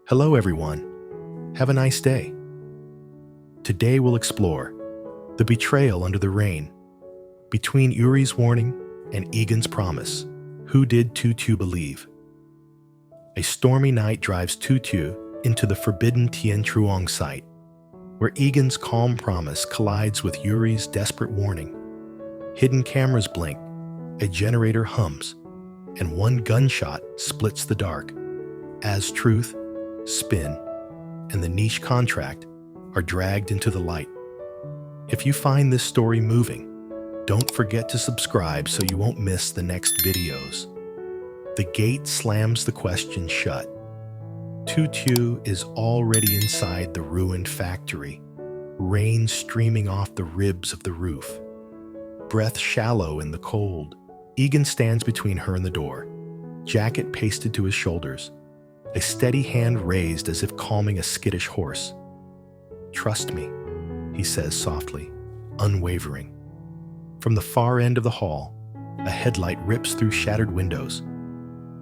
Hello everyone. Have a nice day. Today we'll explore the betrayal under the rain. Between Uri's warning and Egan's promise, who did Tutu believe? A stormy night drives Tutu into the forbidden Tien Truong site, where Egan's calm promise collides with Uri's desperate warning. Hidden cameras blink, a generator hums, and one gunshot splits the dark, as truth, spin, and the niche contract are dragged into the light. If you find this story moving, don't forget to subscribe so you won't miss the next videos. The gate slams the question shut. Tutu is already inside the ruined factory, rain streaming off the ribs of the roof. Breath shallow in the cold, Egan stands between her and the door, jacket pasted to his shoulders, a steady hand raised as if calming a skittish horse. "Trust me," he says softly, unwavering. From the far end of the hall, a headlight rips through shattered windows.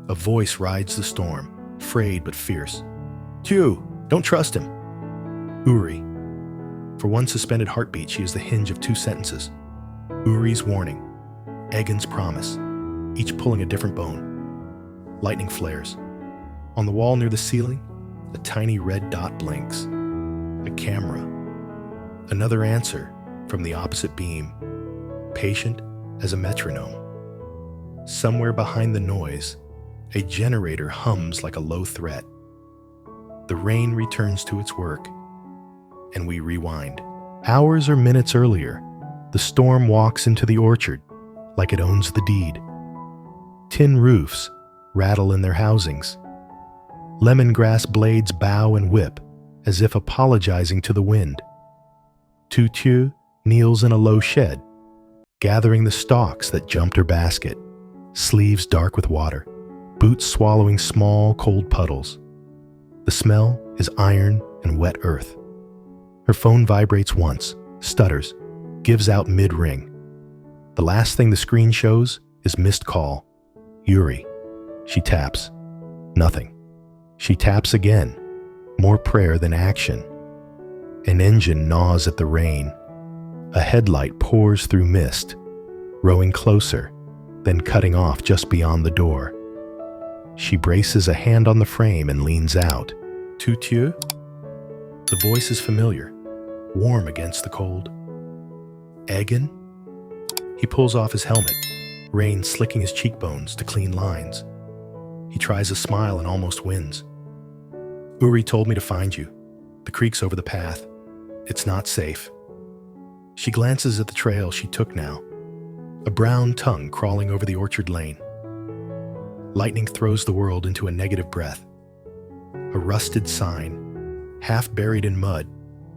A voice rides the storm, frayed but fierce. "Tieu, don't trust him." Uri. For one suspended heartbeat, she is the hinge of two sentences. Uri's warning, Egan's promise, each pulling a different bone. Lightning flares. On the wall near the ceiling, a tiny red dot blinks. A camera. Another answer from the opposite beam, patient as a metronome. Somewhere behind the noise, a generator hums like a low threat. The rain returns to its work, and we rewind. Hours or minutes earlier, the storm walks into the orchard like it owns the deed. Tin roofs rattle in their housings. Lemongrass blades bow and whip as if apologizing to the wind. Tutu kneels in a low shed, gathering the stalks that jumped her basket, sleeves dark with water, boots swallowing small, cold puddles. The smell is iron and wet earth. Her phone vibrates once, stutters, gives out mid-ring. The last thing the screen shows is missed call. Uri. She taps. Nothing. She taps again. More prayer than action. An engine gnaws at the rain. A headlight pours through mist, rowing closer, then cutting off just beyond the door. She braces a hand on the frame and leans out. "Tutu?" The voice is familiar, warm against the cold. "Egan?" He pulls off his helmet, rain slicking his cheekbones to clean lines. He tries a smile and almost wins. "Uri told me to find you. The creek's over the path. It's not safe." She glances at the trail she took now, a brown tongue crawling over the orchard lane. Lightning throws the world into a negative breath. A rusted sign, half buried in mud,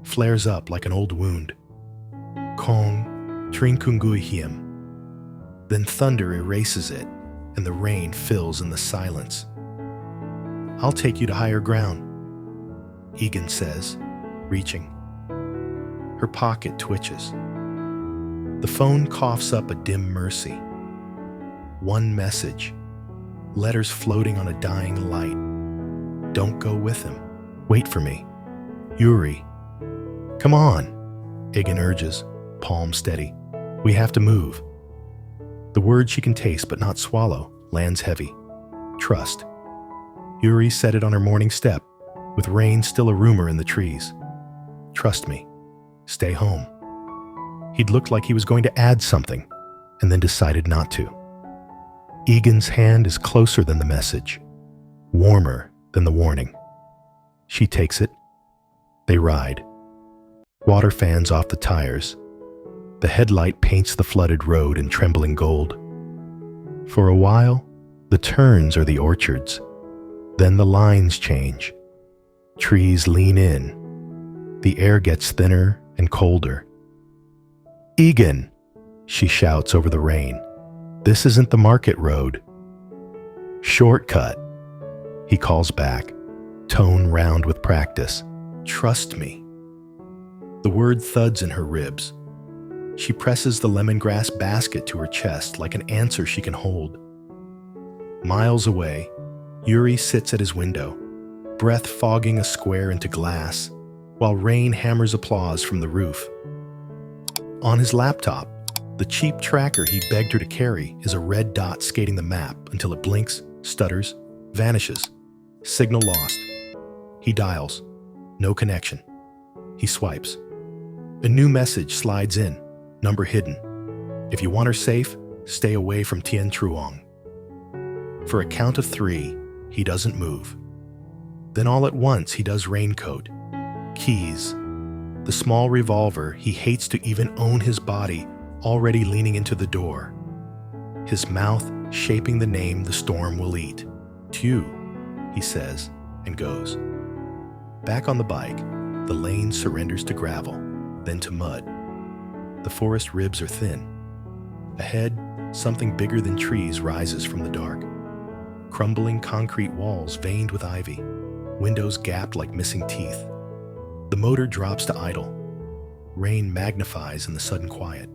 flares up like an old wound. Kong Trinkunguihiem. Then thunder erases it, and the rain fills in the silence. "I'll take you to higher ground," Egan says, reaching. Her pocket twitches. The phone coughs up a dim mercy. One message. Letters floating on a dying light. "Don't go with him. Wait for me. Uri." "Come on," Egan urges, palm steady. "We have to move." The word she can taste but not swallow lands heavy. Trust. Uri said it on her morning step, with rain still a rumor in the trees. "Trust me. Stay home." He'd looked like he was going to add something, and then decided not to. Egan's hand is closer than the message, warmer than the warning. She takes it. They ride. Water fans off the tires. The headlight paints the flooded road in trembling gold. For a while, the turns are the orchards. Then the lines change. Trees lean in. The air gets thinner and colder. "Egan!" she shouts over the rain. "This isn't the market road." "Shortcut," he calls back, tone round with practice. "Trust me." The word thuds in her ribs. She presses the lemongrass basket to her chest like an answer she can hold. Miles away, Uri sits at his window, breath fogging a square into glass, while rain hammers applause from the roof. On his laptop, the cheap tracker he begged her to carry is a red dot skating the map until it blinks, stutters, vanishes. Signal lost. He dials. No connection. He swipes. A new message slides in, number hidden. If you want her safe, stay away from Tien Truong. For a count of 3, he doesn't move. Then all at once he does raincoat. Keys. The small revolver he hates to even own his body, already leaning into the door. His mouth shaping the name the storm will eat. Tieu, he says, and goes. Back on the bike, the lane surrenders to gravel, then to mud. The forest ribs are thin. Ahead, something bigger than trees rises from the dark. Crumbling concrete walls veined with ivy, windows gapped like missing teeth. The motor drops to idle. Rain magnifies in the sudden quiet.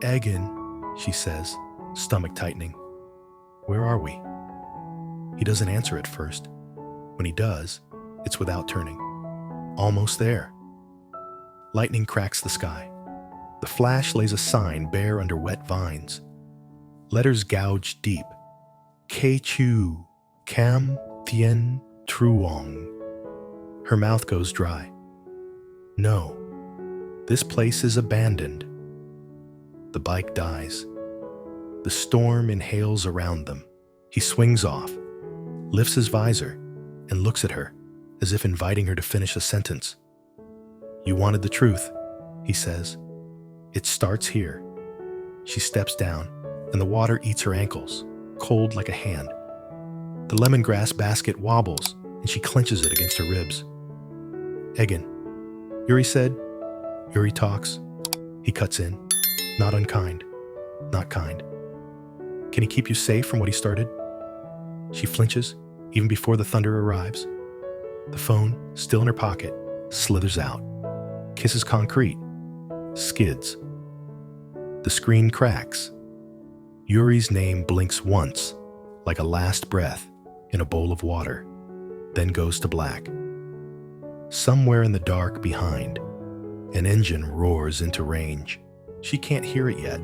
Egan, she says, stomach tightening. Where are we? He doesn't answer at first. When he does, it's without turning. Almost there. Lightning cracks the sky. The flash lays a sign bare under wet vines. Letters gouged deep. K-Chu, Cam Tien Truong. Her mouth goes dry. No, this place is abandoned. The bike dies. The storm inhales around them. He swings off, lifts his visor, and looks at her, as if inviting her to finish a sentence. You wanted the truth, he says. It starts here. She steps down, and the water eats her ankles, cold like a hand. The lemongrass basket wobbles, and she clenches it against her ribs. Egan, Uri said. Uri talks. He cuts in. Not unkind. Not kind. Can he keep you safe from what he started? She flinches, even before the thunder arrives. The phone, still in her pocket, slithers out. Kisses concrete. Skids. The screen cracks. Uri's name blinks once, like a last breath in a bowl of water, then goes to black. Somewhere in the dark behind, an engine roars into range. She can't hear it yet,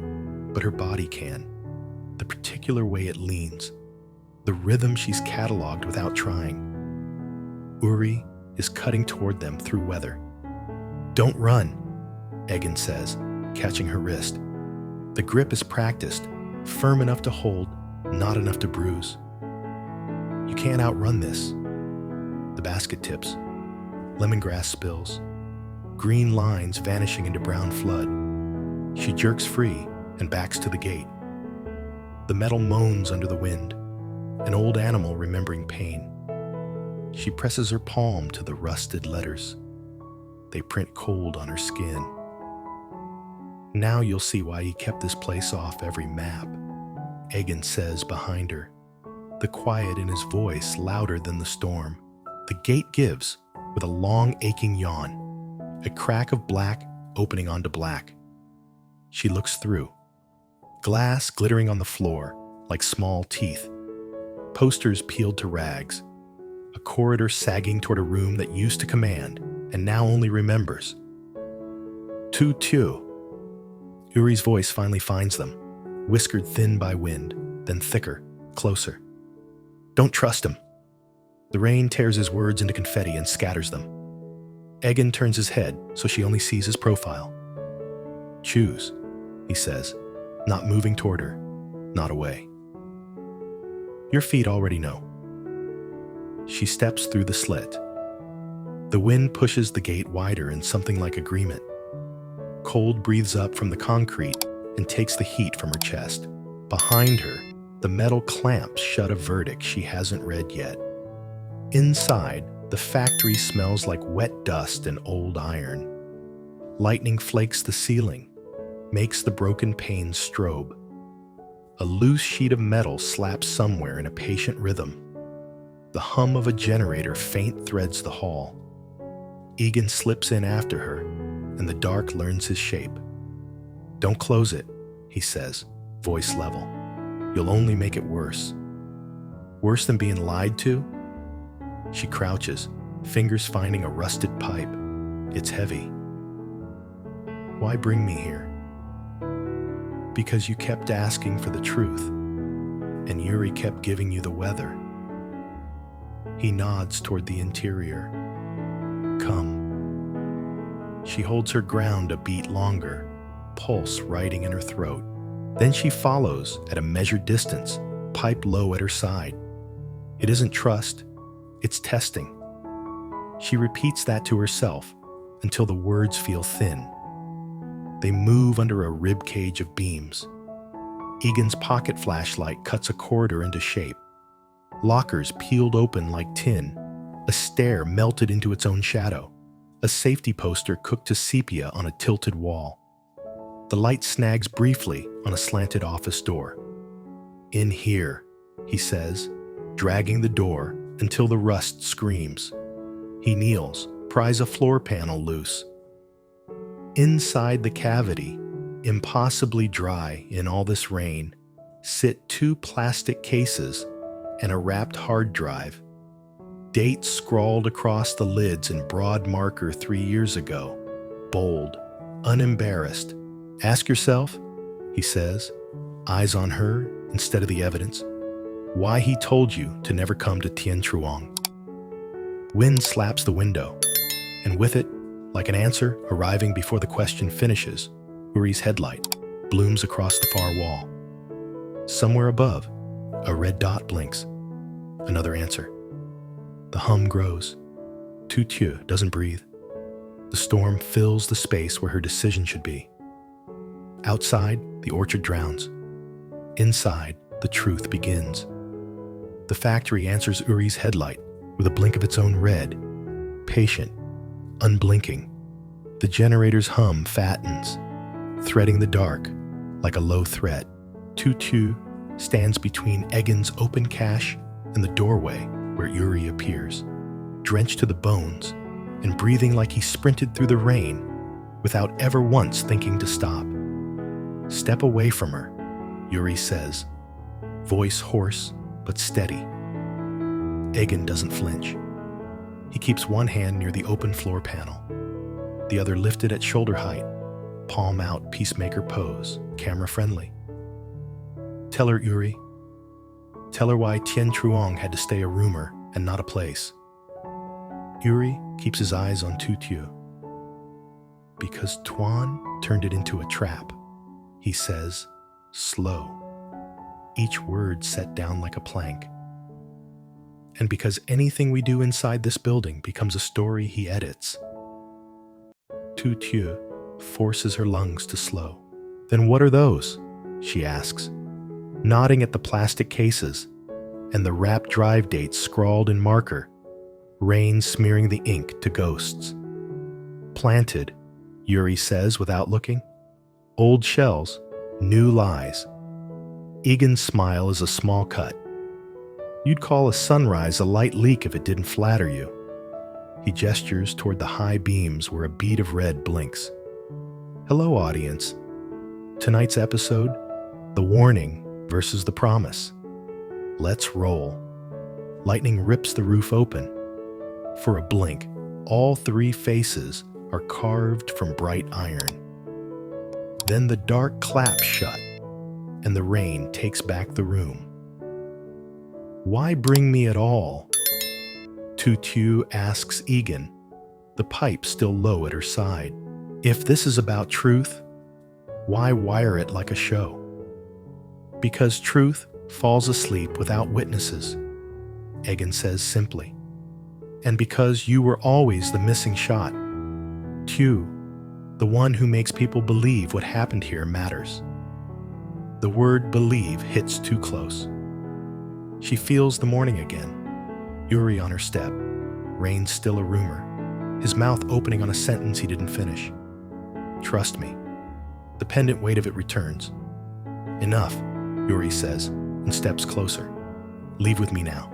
but her body can. The particular way it leans, the rhythm she's cataloged without trying. Uri is cutting toward them through weather. Don't run, Egan says, catching her wrist. The grip is practiced, firm enough to hold, not enough to bruise. You can't outrun this. The basket tips. Lemongrass spills. Green lines vanishing into brown flood. She jerks free and backs to the gate. The metal moans under the wind, an old animal remembering pain. She presses her palm to the rusted letters. They print cold on her skin. Now you'll see why he kept this place off every map, Egan says behind her, the quiet in his voice louder than the storm. The gate gives with a long aching yawn, a crack of black opening onto black. She looks through. Glass glittering on the floor like small teeth. Posters peeled to rags. A corridor sagging toward a room that used to command and now only remembers. Tu Tieu. Uri's voice finally finds them, whiskered thin by wind, then thicker, closer. Don't trust him. The rain tears his words into confetti and scatters them. Egan turns his head so she only sees his profile. Choose, he says, not moving toward her, not away. Your feet already know. She steps through the slit. The wind pushes the gate wider in something like agreement. Cold breathes up from the concrete and takes the heat from her chest. Behind her, the metal clamps shut a verdict she hasn't read yet. Inside, the factory smells like wet dust and old iron. Lightning flakes the ceiling, makes the broken panes strobe. A loose sheet of metal slaps somewhere in a patient rhythm. The hum of a generator faint threads the hall. Egan slips in after her, and the dark learns his shape. Don't close it, he says, voice level. You'll only make it worse. Worse than being lied to? She crouches, fingers finding a rusted pipe. It's heavy. Why bring me here? Because you kept asking for the truth, and Uri kept giving you the weather. He nods toward the interior. Come. She holds her ground a beat longer, pulse riding in her throat. Then she follows at a measured distance, pipe low at her side. It isn't trust, it's testing. She repeats that to herself until the words feel thin. They move under a rib cage of beams. Egan's pocket flashlight cuts a corridor into shape. Lockers peeled open like tin. A stair melted into its own shadow. A safety poster cooked to sepia on a tilted wall. The light snags briefly on a slanted office door. In here, he says, dragging the door until the rust screams. He kneels, pries a floor panel loose. Inside the cavity, impossibly dry in all this rain, sit 2 plastic cases and a wrapped hard drive. Dates scrawled across the lids in broad marker 3 years ago. Bold, unembarrassed. Ask yourself, he says, eyes on her instead of the evidence, why he told you to never come to Tien Truong. Wind slaps the window, and with it, like an answer arriving before the question finishes, Uri's headlight blooms across the far wall. Somewhere above, a red dot blinks. Another answer. The hum grows. Tu Tieu doesn't breathe. The storm fills the space where her decision should be. Outside, the orchard drowns. Inside, the truth begins. The factory answers Uri's headlight with a blink of its own red, patient, unblinking. The generator's hum fattens, threading the dark like a low threat. Tu Tieu stands between Egan's open cache and the doorway where Uri appears, drenched to the bones and breathing like he sprinted through the rain without ever once thinking to stop. Step away from her, Uri says, voice hoarse but steady. Egan doesn't flinch. He keeps one hand near the open floor panel, the other lifted at shoulder height, palm out peacemaker pose, camera friendly. Tell her, Uri. Tell her why Tien Truong had to stay a rumor and not a place. Uri keeps his eyes on Tu Tieu. Because Tuan turned it into a trap, he says, slow, each word set down like a plank. And because anything we do inside this building becomes a story he edits. Tu Tieu forces her lungs to slow. Then what are those? She asks, nodding at the plastic cases and the wrapped drive dates scrawled in marker, rain smearing the ink to ghosts. Planted, Uri says without looking. Old shells, new lies. Egan's smile is a small cut. You'd call a sunrise a light leak if it didn't flatter you. He gestures toward the high beams where a bead of red blinks. Hello, audience. Tonight's episode, the warning versus the promise. Let's roll. Lightning rips the roof open. For a blink, all 3 faces are carved from bright iron. Then the dark claps shut, and the rain takes back the room. Why bring me at all? Tu Tieu asks Egan, the pipe still low at her side. If this is about truth, why wire it like a show? Because truth falls asleep without witnesses, Egan says simply. And because you were always the missing shot. Tieu, the one who makes people believe what happened here matters. The word believe hits too close. She feels the morning again. Uri on her step, rain still a rumor, his mouth opening on a sentence he didn't finish. Trust me. The pendant weight of it returns. Enough, Uri says, and steps closer. Leave with me now.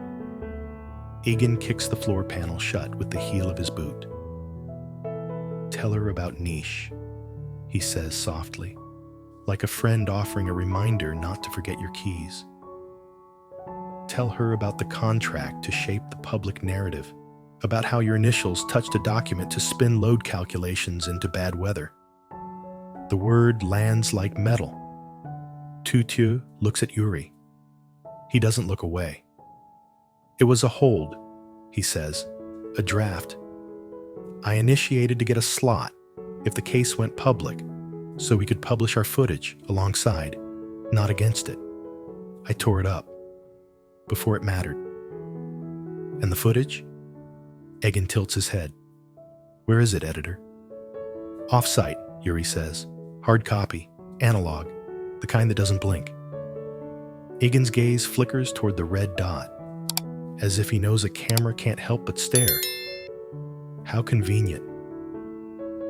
Egan kicks the floor panel shut with the heel of his boot. Tell her about Niche, he says softly, like a friend offering a reminder not to forget your keys. tell her about the contract to shape the public narrative, about how your initials touched a document to spin load calculations into bad weather. The word lands like metal. Tu Tieu looks at Uri. He doesn't look away. It was a hold, he says, a draft. I initiated to get a slot if the case went public, so we could publish our footage alongside, not against it. I tore it up, before it mattered. And the footage? Egan tilts his head. Where is it, editor? Off-site, Uri says. Hard copy, analog, the kind that doesn't blink. Egan's gaze flickers toward the red dot, as if he knows a camera can't help but stare. How convenient.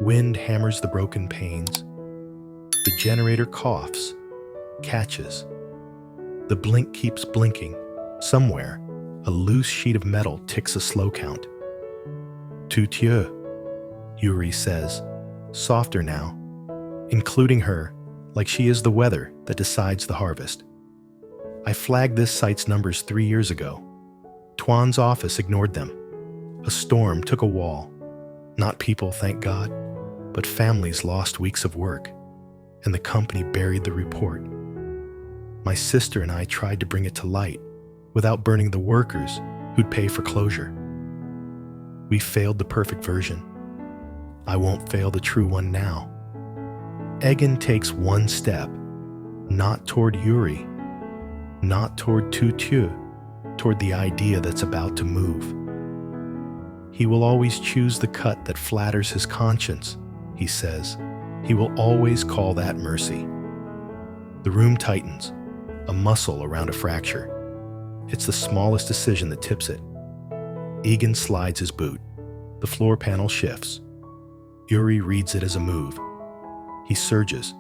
Wind hammers the broken panes. The generator coughs, catches. The blink keeps blinking. Somewhere, a loose sheet of metal ticks a slow count. Tu Tieu, Uri says, softer now, including her, like she is the weather that decides the harvest. I flagged this site's numbers 3 years ago. Tuan's office ignored them. A storm took a wall. Not people, thank God, but families lost weeks of work, and the company buried the report. My sister and I tried to bring it to light without burning the workers who'd pay for closure. We failed the perfect version. I won't fail the true one now. Egan takes one step, not toward Uri, not toward Tu Tieu, toward the idea that's about to move. He will always choose the cut that flatters his conscience, he says. He will always call that mercy. The room tightens, a muscle around a fracture. It's the smallest decision that tips it. Egan slides his boot. The floor panel shifts. Uri reads it as a move. He surges,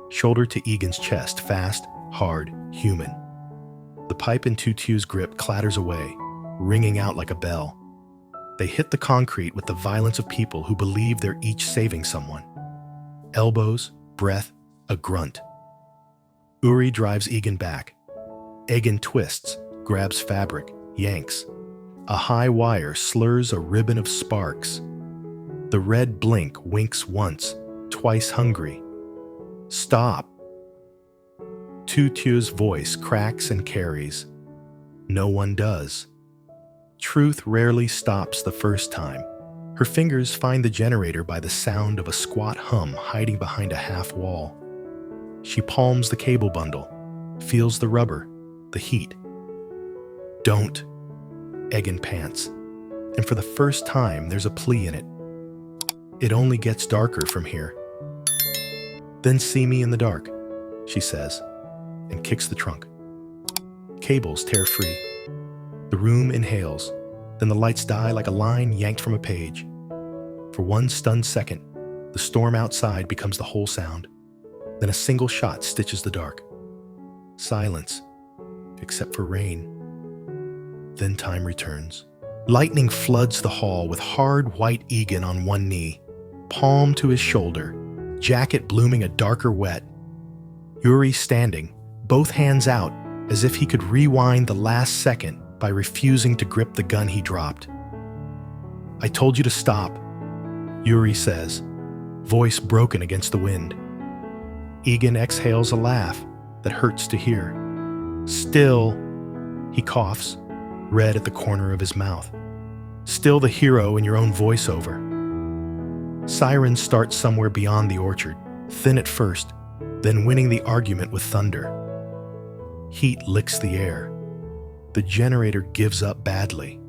shoulder to Egan's chest, fast, hard, human. The pipe in Tu Tieu's grip clatters away, ringing out like a bell. They hit the concrete with the violence of people who believe they're each saving someone. Elbows, breath, a grunt. Uri drives Egan back. Egan twists, grabs fabric, yanks. A high wire slurs a ribbon of sparks. The red blink winks once, twice hungry. Stop. Tu Tieu's voice cracks and carries. No one does. Truth rarely stops the first time. Her fingers find the generator by the sound of a squat hum hiding behind a half wall. She palms the cable bundle, feels the rubber, the heat. Don't, Egan pants, and for the first time there's a plea in it. It only gets darker from here. Then see me in the dark, she says, and kicks the trunk. Cables tear free. The room inhales, then the lights die like a line yanked from a page. For one stunned second, the storm outside becomes the whole sound. Then a single shot stitches the dark. Silence, except for rain. Then time returns. Lightning floods the hall with hard white Egan on one knee, palm to his shoulder, jacket blooming a darker wet. Uri standing, both hands out, as if he could rewind the last second by refusing to grip the gun he dropped. I told you to stop, Uri says, voice broken against the wind. Egan exhales a laugh that hurts to hear. Still, he coughs, red at the corner of his mouth. Still the hero in your own voiceover. Sirens start somewhere beyond the orchard, thin at first, then winning the argument with thunder. Heat licks the air. The generator gives up badly,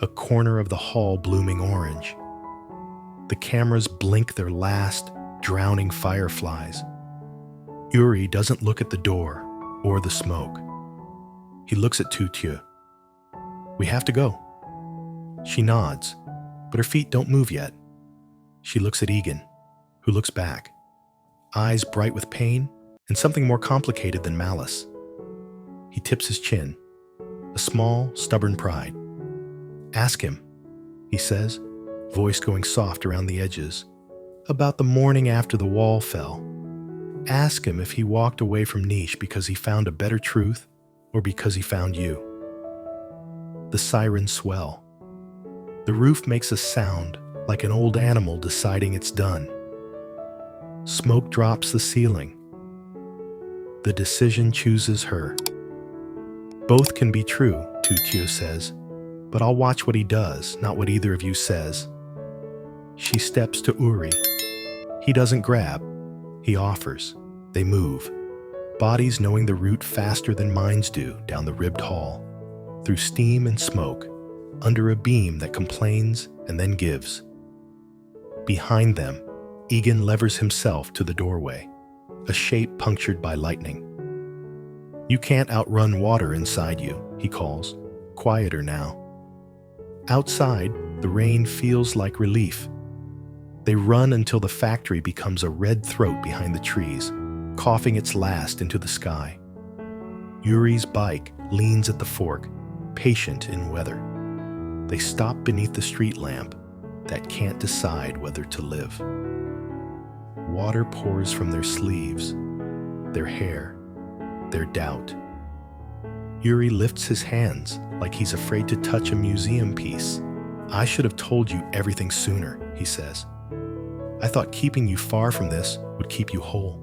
a corner of the hall blooming orange. The cameras blink their last, drowning fireflies. Uri doesn't look at the door or the smoke. He looks at Tu Tieu. We have to go. She nods, but her feet don't move yet. She looks at Egan, who looks back, eyes bright with pain and something more complicated than malice. He tips his chin, a small, stubborn pride. Ask him, he says, voice going soft around the edges, about the morning after the wall fell. Ask him if he walked away from Niche because he found a better truth or because he found you. The sirens swell. The roof makes a sound like an old animal deciding it's done. Smoke drops the ceiling. The decision chooses her. Both can be true, Tutu says, but I'll watch what he does, not what either of you says. She steps to Uri. He doesn't grab. He offers. They move. Bodies knowing the route faster than minds do down the ribbed hall, through steam and smoke, under a beam that complains and then gives. Behind them, Egan levers himself to the doorway, a shape punctured by lightning. You can't outrun water inside you, he calls, quieter now. Outside, the rain feels like relief. They run until the factory becomes a red throat behind the trees, coughing its last into the sky. Uri's bike leans at the fork, patient in weather. They stop beneath the street lamp that can't decide whether to live. Water pours from their sleeves, their hair, their doubt. Uri lifts his hands like he's afraid to touch a museum piece. I should have told you everything sooner, he says. I thought keeping you far from this would keep you whole.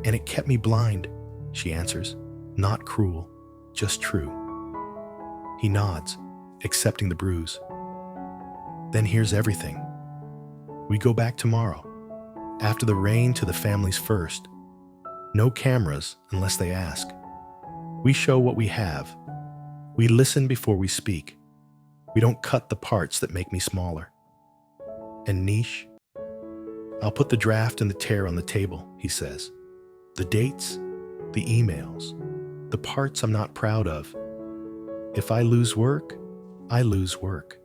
And it kept me blind, she answers, not cruel, just true. He nods, accepting the bruise. Then here's everything. We go back tomorrow, after the rain, to the family's first. No cameras unless they ask. We show what we have. We listen before we speak. We don't cut the parts that make me smaller. And niche? I'll put the draft and the tear on the table, he says. The dates, the emails, the parts I'm not proud of. If I lose work, I lose work.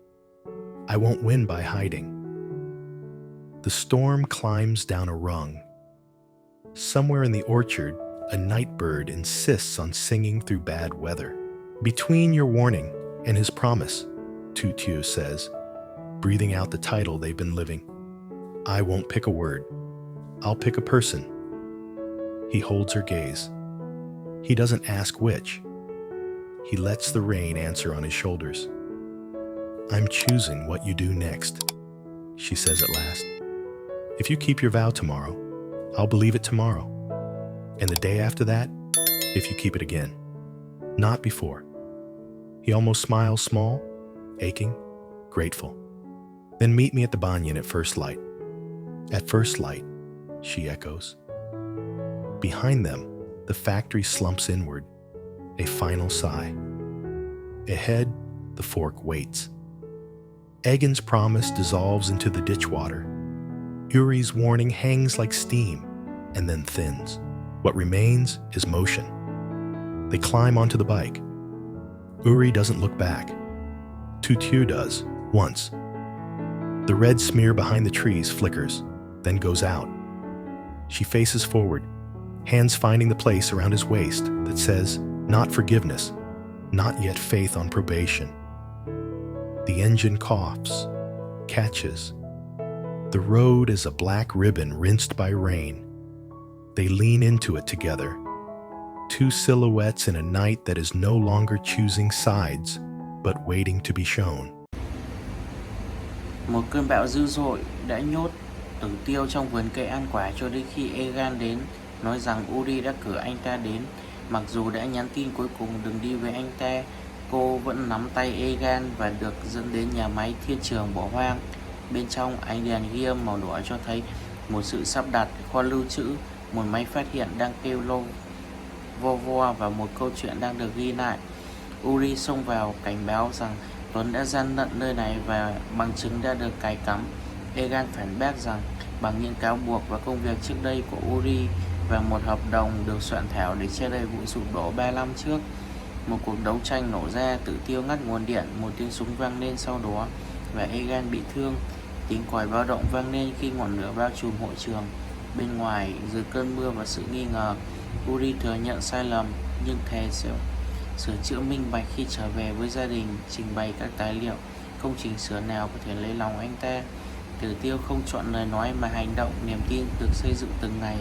I won't win by hiding. The storm climbs down a rung. Somewhere in the orchard, a night bird insists on singing through bad weather. Between your warning and his promise, Tutu says, breathing out the title they've been living. I won't pick a word. I'll pick a person. He holds her gaze. He doesn't ask which. He lets the rain answer on his shoulders. I'm choosing what you do next, she says at last. If you keep your vow tomorrow, I'll believe it tomorrow. And the day after that, if you keep it again. Not before. He almost smiles small, aching, grateful. Then meet me at the banyan at first light. At first light, she echoes. Behind them, the factory slumps inward, a final sigh. Ahead, the fork waits. Egan's promise dissolves into the ditch water. Uri's warning hangs like steam and then thins. What remains is motion. They climb onto the bike. Uri doesn't look back. Tutu does, once. The red smear behind the trees flickers, then goes out. She faces forward, hands finding the place around his waist that says, not forgiveness, not yet faith on probation. The engine coughs, catches. The road is a black ribbon rinsed by rain. They lean into it together. Two silhouettes in a night that is no longer choosing sides, but waiting to be shown. Một cơn bão dữ dội đã nhốt Tử Tiêu trong vườn cây ăn quả cho đến khi Egan đến, nói rằng Uri đã cử anh ta đến. Mặc dù đã nhắn tin cuối cùng đừng đi với anh ta, cô vẫn nắm tay Egan và được dẫn đến nhà máy thiên trường bỏ hoang. Bên trong, ánh đèn ghi âm màu đỏ cho thấy một sự sắp đặt kho lưu trữ, một máy phát hiện đang kêu lô vo vo và một câu chuyện đang được ghi lại. Uri xông vào cảnh báo rằng Tuấn đã gian lận nơi này và bằng chứng đã được cài cắm. Egan phản bác rằng bằng những cáo buộc và công việc trước đây của Uri và một hợp đồng được soạn thảo để che đậy vụ sụp đổ 3 năm trước. Một cuộc đấu tranh nổ ra, Tử Tiêu ngắt nguồn điện, một tiếng súng vang lên sau đó và Egan bị thương. Tiếng còi báo động vang lên khi ngọn lửa bao trùm hội trường. Bên ngoài, dưới cơn mưa và sự nghi ngờ, Uri thừa nhận sai lầm nhưng thề sẽ sửa chữa minh bạch khi trở về với gia đình, trình bày các tài liệu. Không chỉnh sửa nào có thể lấy lòng anh ta. Tử Tiêu không chọn lời nói mà hành động, niềm tin được xây dựng từng ngày.